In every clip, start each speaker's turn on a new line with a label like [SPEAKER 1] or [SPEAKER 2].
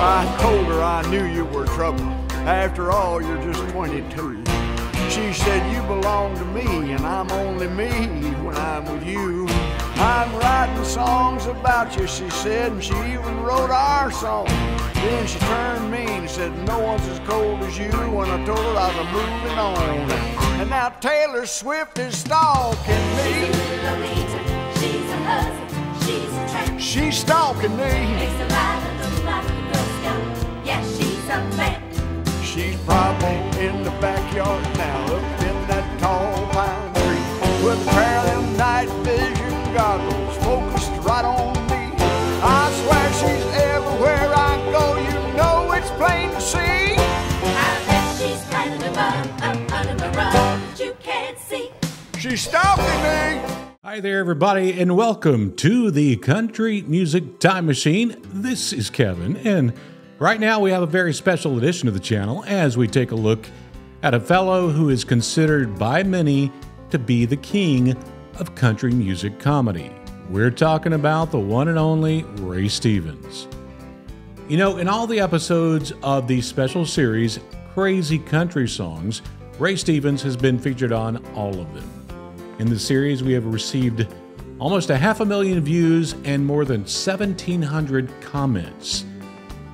[SPEAKER 1] I told her I knew you were trouble. After all, you're just 22. She said you belong to me, and I'm only me when I'm with you. I'm writing songs about you, she said, and she even wrote our song. Then she turned mean and said, no one's as cold as you, when I told her I was moving on. And now Taylor Swift is stalking me.
[SPEAKER 2] She's a husband, she's a tramp.
[SPEAKER 1] She's stalking me.
[SPEAKER 2] Makes a rider look like a Girl Scout. Yeah, she's a vamp.
[SPEAKER 1] She's probably in the backyard now, up in that tall pine tree, with a pair of them night vision goggles focused right on me. I swear she's everywhere I go, you know it's plain to see.
[SPEAKER 2] I bet she's planting a bug up under my rug, but you can't see.
[SPEAKER 1] She's stalking me.
[SPEAKER 3] Hi there, everybody, and welcome to the Country Music Time Machine. This is Kevin, and right now we have a very special edition of the channel as we take a look at a fellow who is considered by many to be the king of country music comedy. We're talking about the one and only Ray Stevens. You know, in all the episodes of the special series, Crazy Country Songs, Ray Stevens has been featured on all of them. In the series, we have received almost 500,000 views and more than 1,700 comments.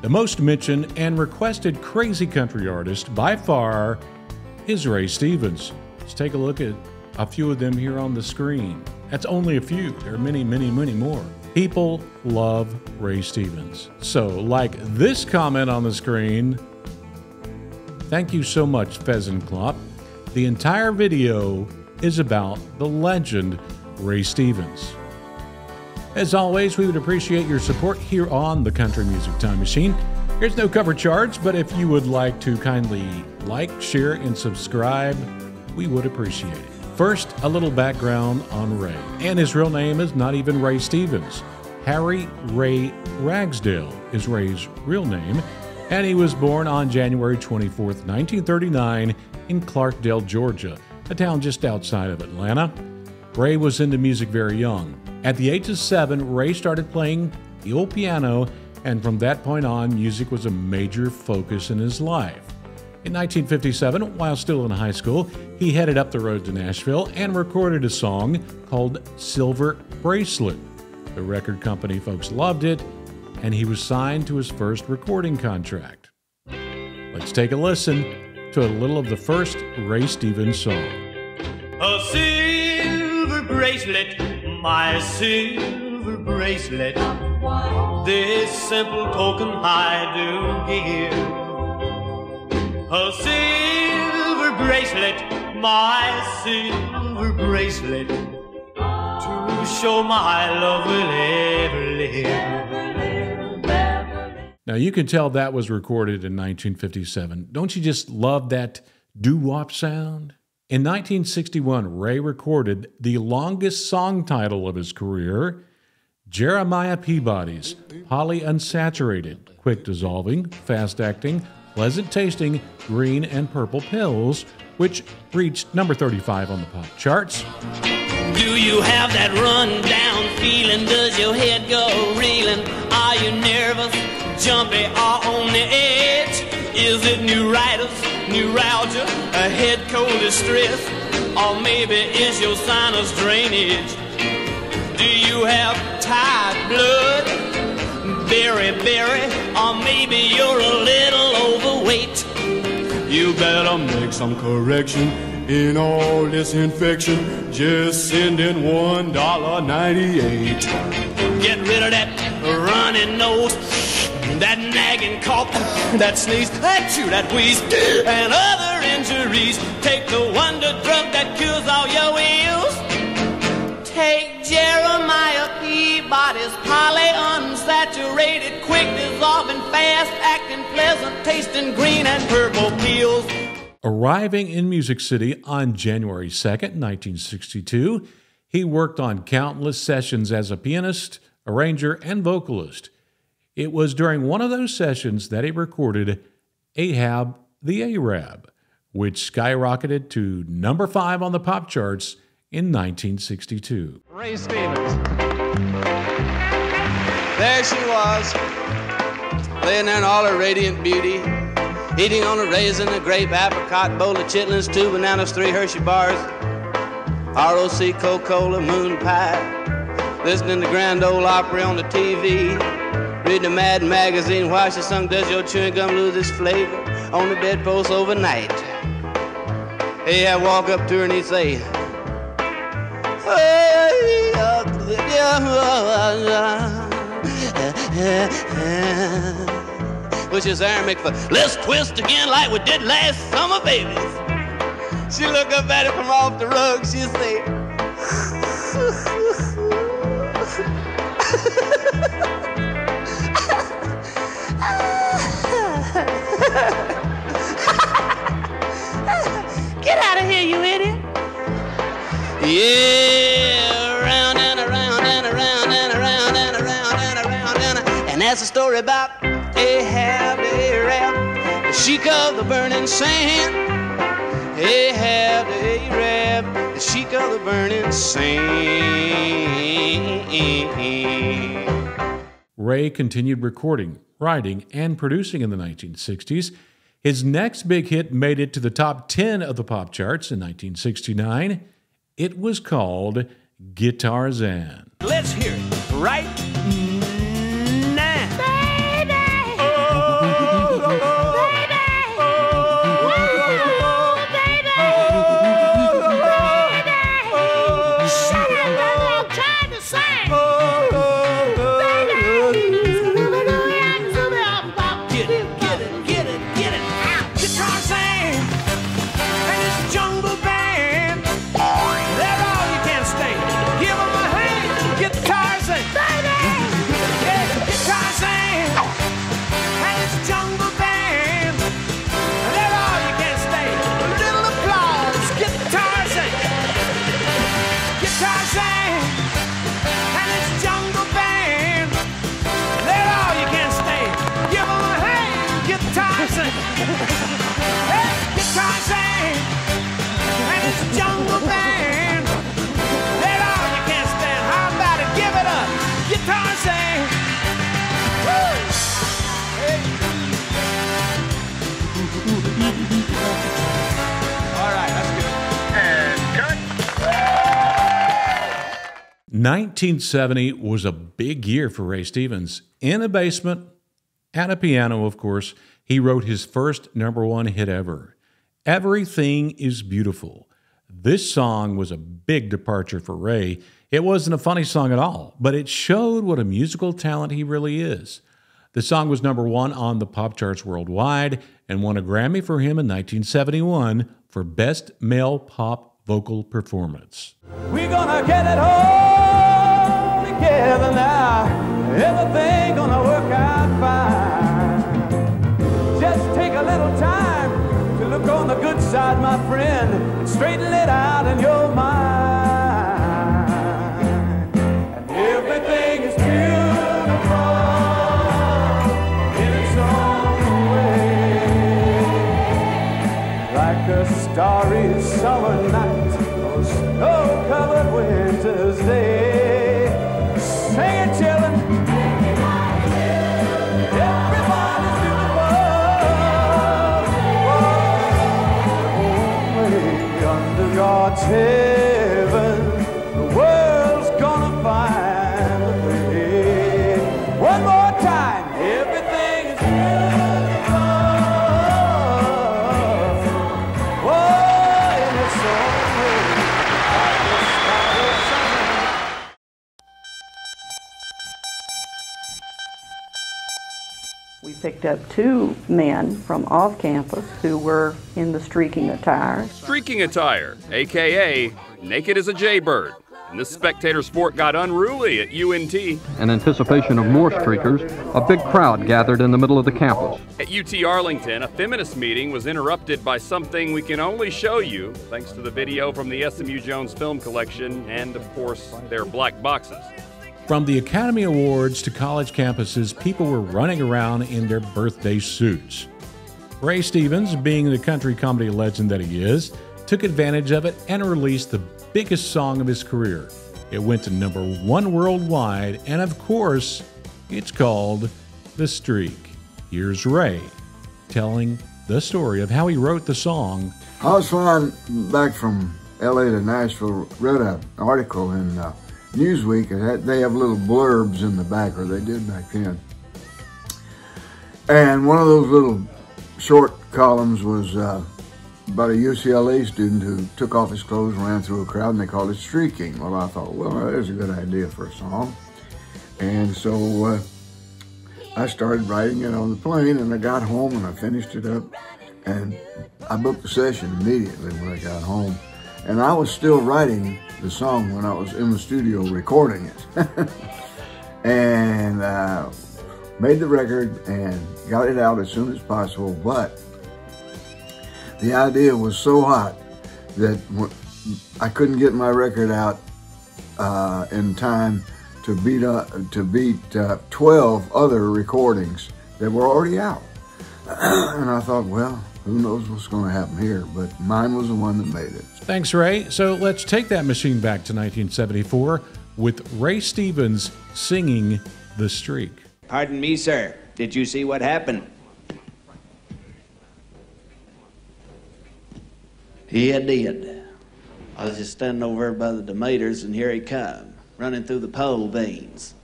[SPEAKER 3] The most mentioned and requested crazy country artist by far is Ray Stevens. Let's take a look at a few of them here on the screen. That's only a few. There are many, many, many more. People love Ray Stevens. So, like this comment on the screen, thank you so much, Pheasant Clop. The entire video is about the legend Ray Stevens. As always, we would appreciate your support here on the Country Music Time Machine. There's no cover charge, but if you would like to kindly like, share, and subscribe, we would appreciate it. First, a little background on Ray. And his real name is not even Ray Stevens. Harry Ray Ragsdale is Ray's real name, and he was born on January 24th, 1939 in Clarkdale, Georgia, a town just outside of Atlanta. Ray was into music very young. At the age of 7, Ray started playing the old piano, and from that point on, music was a major focus in his life. In 1957, while still in high school, he headed up the road to Nashville and recorded a song called Silver Bracelet. The record company folks loved it, and he was signed to his first recording contract. Let's take a listen to a little of the first Ray Stevens song.
[SPEAKER 4] A silver bracelet, my silver bracelet, this simple token I do give. A silver bracelet, my silver bracelet, to show my love will ever live.
[SPEAKER 3] Now you can tell that was recorded in 1957. Don't you just love that doo-wop sound? In 1961, Ray recorded the longest song title of his career, Jeremiah Peabody's Poly Unsaturated, Quick Dissolving, Fast Acting, Pleasant Tasting, Green and Purple Pills, which reached number 35 on the pop charts.
[SPEAKER 4] Do you have that run-down feeling? Does your head go reeling? Are you nervous, jumpy, or on the edge? Is it neuritis, neuralgia, a head cold distress? Or maybe is your sinus drainage? Do you have tired blood, berry, or maybe you're a little overweight? You better make some correction in all this infection. Just send in $1.98. Get rid of that running nose, that nagging cough, that sneeze, that chew, that wheeze, and other injuries. Take the wonder drug that cures all your ills. Take Jeremiah Peabody's Poly Unsaturated, Quick Dissolving, Fast Acting, Pleasant Tasting, Green and Purple Pills.
[SPEAKER 3] Arriving in Music City on January 2nd, 1962, he worked on countless sessions as a pianist, arranger, and vocalist. It was during one of those sessions that he recorded Ahab the Arab, which skyrocketed to number 5 on the pop charts in 1962.
[SPEAKER 5] Ray Stevens. There she was.
[SPEAKER 4] laying there in all her radiant beauty, eating on a raisin, a grape, apricot, bowl of chitlins, 2 bananas, 3 Hershey bars, ROC, Coca-Cola, moon pie, listening to Grand Ole Opry on the TV, reading a Mad magazine while she sung Does Your Chewing Gum Lose Its Flavor on the bedpost overnight. Hey, I walk up to her and he'd say, hey, which is Aramaic for let's twist again like we did last summer, babies. She look up at it from off the rug, she'll say, get out of here, you idiot. Yeah, around and around and around and around and around and around and that's a story about Ahab, Arab, the sheik of the burning sand. Ahab, Arab, the sheik of the burning sand.
[SPEAKER 3] Ray continued recording, writing, and producing in the 1960s. His next big hit made it to the top 10 of the pop charts in 1969. It was called Guitar Zan.
[SPEAKER 4] Let's hear it right now.
[SPEAKER 2] Baby, shut up, I'm trying to sing.
[SPEAKER 4] Get it. Guitar Zan and his jungle band. They're all you can stand. Give 'em a hand, Guitar Zan. Yeah, Guitar Zan and his jungle band. They're all you can stand. A little applause, Guitar Zan. Guitar Zan and his jungle band. They're all you can stand. Give 'em a hand, Guitar Zan. Hey, Guitar Zan and his jungle band. They're all you can stand. How about it? Give it up, Guitar Zan. Woo! Hey. All right, that's good. And cut.
[SPEAKER 3] 1970 was a big year for Ray Stevens. In a basement, at a piano, of course, he wrote his first #1 hit ever, Everything is Beautiful. This song was a big departure for Ray. It wasn't a funny song at all, but it showed what a musical talent he really is. The song was #1 on the pop charts worldwide and won a Grammy for him in 1971 for Best Male Pop Vocal Performance.
[SPEAKER 4] We're gonna get it all together now. Everything gonna work out fine. Just take a little time to look on the good side, my friend, and straighten it out in your mind. And everything is beautiful in its own way, like a starry summer night or snow-covered winter's day. Sing it, children. Everybody's beautiful. Way under God's heaven, the world's gonna find a way. One more time. Everything is beautiful. Whoa, in its own way. Like a starry summer night.
[SPEAKER 5] We picked up 2 men from off campus who were in the streaking attire.
[SPEAKER 6] Streaking attire, aka naked as a jaybird. And this spectator sport got unruly at UNT.
[SPEAKER 7] In anticipation of more streakers, a big crowd gathered in the middle of the campus.
[SPEAKER 6] At UT Arlington, a feminist meeting was interrupted by something we can only show you thanks to the video from the SMU Jones Film Collection and, of course, their black boxes.
[SPEAKER 3] From the Academy Awards to college campuses, people were running around in their birthday suits. Ray Stevens, being the country comedy legend that he is, took advantage of it and released the biggest song of his career. It went to #1 worldwide, and of course, it's called The Streak. Here's Ray telling the story of how he wrote the song.
[SPEAKER 8] I was flying back from LA to Nashville, read an article in Newsweek, and they have little blurbs in the back, or they did back then. And one of those little short columns was about a UCLA student who took off his clothes and ran through a crowd, and they called it streaking. Well, I thought, well, there's a good idea for a song. And so I started writing it on the plane, and I got home and I finished it up, and I booked the session immediately when I got home. And I was still writing the song when I was in the studio recording it. And made the record and got it out as soon as possible, but the idea was so hot that I couldn't get my record out in time to beat 12 other recordings that were already out. And I thought, well, who knows what's going to happen here, but mine was the one that made it.
[SPEAKER 3] Thanks, Ray. So let's take that machine back to 1974 with Ray Stevens singing The Streak.
[SPEAKER 9] Pardon me, sir. Did you see what happened? Yeah, I did. I was just standing over by the tomatoes, and here he come, running through the pole veins,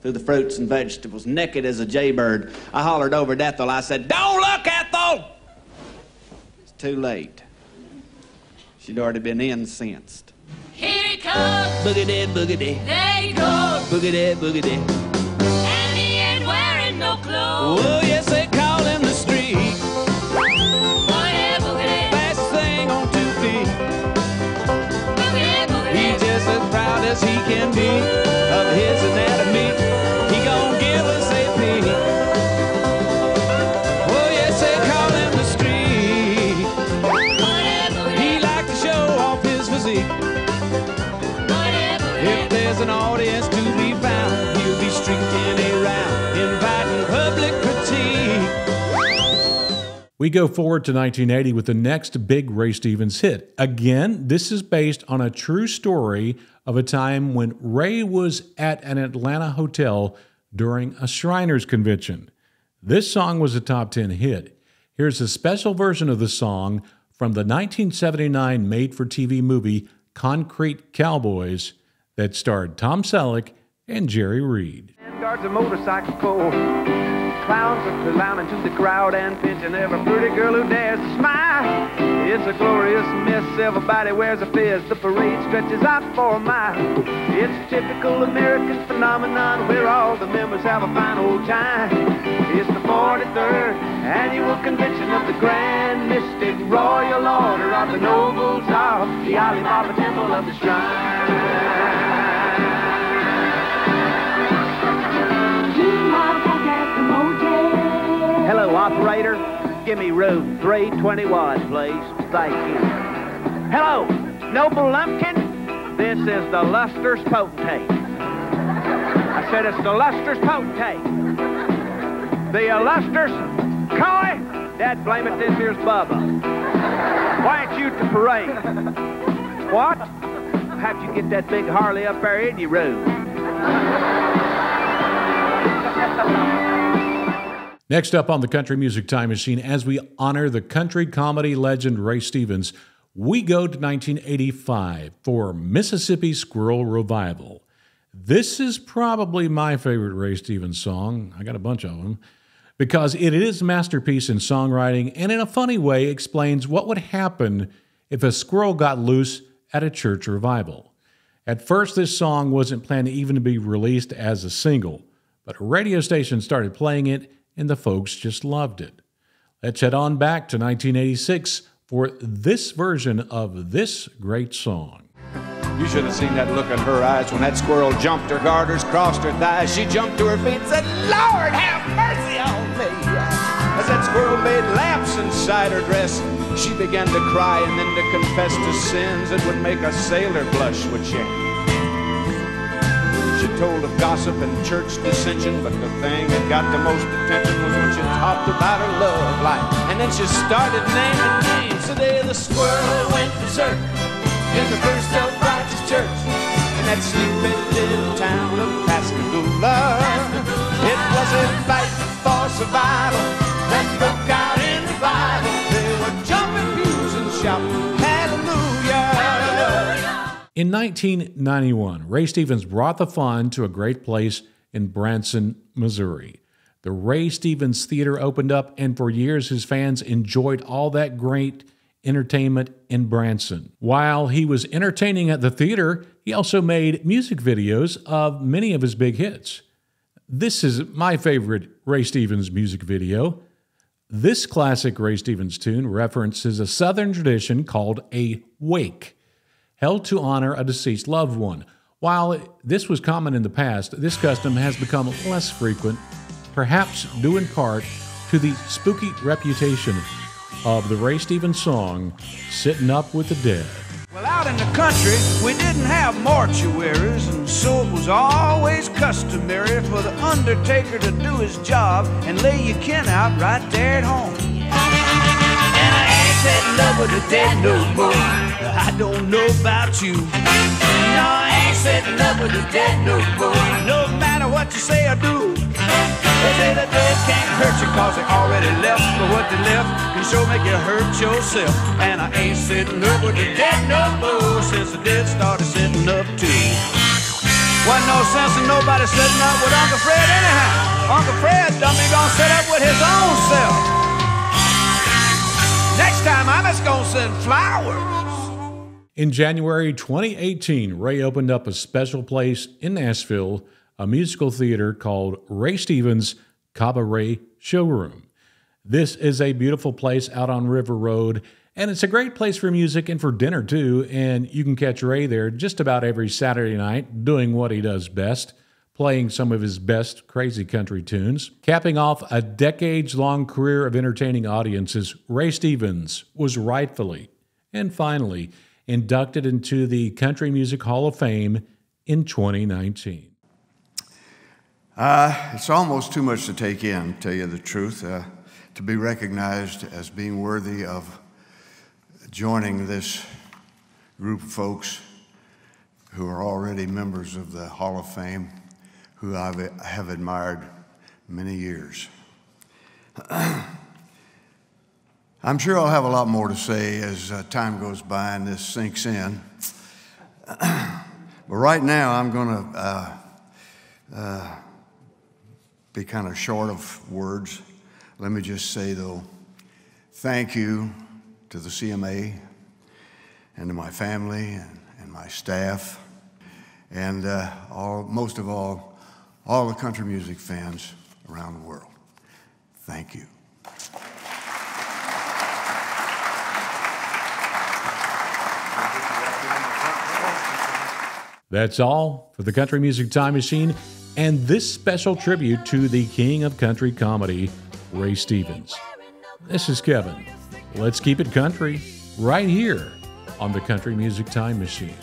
[SPEAKER 9] through the fruits and vegetables, naked as a jaybird. I hollered over at Ethel. I said, "Don't look, Ethel!" It's too late. She'd already been incensed.
[SPEAKER 2] Here he comes.
[SPEAKER 9] Boogity, boogity.
[SPEAKER 2] There he goes.
[SPEAKER 9] Boogity, boogity.
[SPEAKER 2] And he ain't wearing no clothes.
[SPEAKER 4] Oh, yes, they call him the streak.
[SPEAKER 2] Boogity, boogity.
[SPEAKER 4] Fastest thing on 2 feet.
[SPEAKER 2] Boogity, boogity.
[SPEAKER 4] He's just as proud as he can be of his anatomy. He gon' give us a peek. Oh, yes, they call him the streak.
[SPEAKER 2] Boogity, boogity.
[SPEAKER 4] He liked to show off his physique.
[SPEAKER 2] Boogity, boogity.
[SPEAKER 4] If there's an audience to be found, he'll be streaking around, inviting public critique.
[SPEAKER 3] We go forward to 1980 with the next big Ray Stevens hit. Again, this is based on a true story of a time when Ray was at an Atlanta hotel during a Shriners convention. This song was a top 10 hit. Here's a special version of the song from the 1979 made-for-TV movie Concrete Cowboys that starred Tom Selleck and Jerry Reed.
[SPEAKER 10] Guards a motorcycle pole. Clowns are climbing to the crowd and pinching every pretty girl who dares to smile. It's a glorious mess, everybody wears a fez. The parade stretches out for a mile. It's a typical American phenomenon where all the members have a fine old time. It's the 43rd annual convention of the Grand Mystic Royal Order of the Nobles of the Alibaba Temple of the Shrine. Hello, operator. Give me room 321, please. Thank you. Hello, Noble Lumpkin. This is the Luster's Potentate. I said it's the Luster's Potentate. The Luster's Coy. Dad, blame it, this here's Bubba. Why ain't you at the parade? What? How'd you get that big Harley up there in your room?
[SPEAKER 3] Next up on the Country Music Time Machine, as we honor the country comedy legend Ray Stevens, we go to 1985 for Mississippi Squirrel Revival. This is probably my favorite Ray Stevens song. I got a bunch of them. Because it is a masterpiece in songwriting and in a funny way explains what would happen if a squirrel got loose at a church revival. At first, this song wasn't planned even to be released as a single, but a radio station started playing it and the folks just loved it. Let's head on back to 1986 for this version of this great song.
[SPEAKER 9] You should have seen that look in her eyes when that squirrel jumped her garters, crossed her thighs. She jumped to her feet and said, "Lord, have mercy on me." As that squirrel made laps inside her dress, she began to cry and then to confess to sins that would make a sailor blush with shame. She told of gossip and church dissension, but the thing that got the most attention was when she talked about her love life. And then she started naming names. Today the squirrel went berserk in the first self-righteous church in that sleepy little town of Pascagoula. It was a fight for survival.
[SPEAKER 3] In 1991, Ray Stevens brought the fun to a great place in Branson, Missouri. The Ray Stevens Theater opened up, and for years his fans enjoyed all that great entertainment in Branson. While he was entertaining at the theater, he also made music videos of many of his big hits. This is my favorite Ray Stevens music video. This classic Ray Stevens tune references a Southern tradition called a wake, held to honor a deceased loved one. While this was common in the past, this custom has become less frequent, perhaps due in part to the spooky reputation of the Ray Stevens song, Sittin' Up with the Dead.
[SPEAKER 10] Well, out in the country, we didn't have mortuaries, and so it was always customary for the undertaker to do his job and lay your kin out right there at home. And I ain't sitting up with the dead no more. I don't know about you. No, I ain't sitting up with the dead no more. No matter what you say or do, they say the dead can't hurt you cause they already left, but what they left can sure make you hurt yourself. And I ain't sitting up with the dead no more since the dead started sitting up too. Wasn't no sense in nobody sitting up with Uncle Fred anyhow. Uncle Fred done be gonna sit up with his own self. Next time I'm just gonna send flowers.
[SPEAKER 3] In January 2018, Ray opened up a special place in Nashville, a musical theater called Ray Stevens Cabaret Showroom. This is a beautiful place out on River Road, and it's a great place for music and for dinner too, and you can catch Ray there just about every Saturday night doing what he does best, playing some of his best crazy country tunes. Capping off a decades-long career of entertaining audiences, Ray Stevens was rightfully and finally inducted into the Country Music Hall of Fame in 2019.
[SPEAKER 1] It's almost too much to take in, to tell you the truth, to be recognized as being worthy of joining this group of folks who are already members of the Hall of Fame, who I have admired many years. I'm sure I'll have a lot more to say as time goes by and this sinks in. But right now, I'm going to be kind of short of words. Let me just say, though, thank you to the CMA and to my family and my staff, and most of all the country music fans around the world. Thank you.
[SPEAKER 3] That's all for the Country Music Time Machine and this special tribute to the king of country comedy, Ray Stevens. This is Kevin. Let's keep it country right here on the Country Music Time Machine.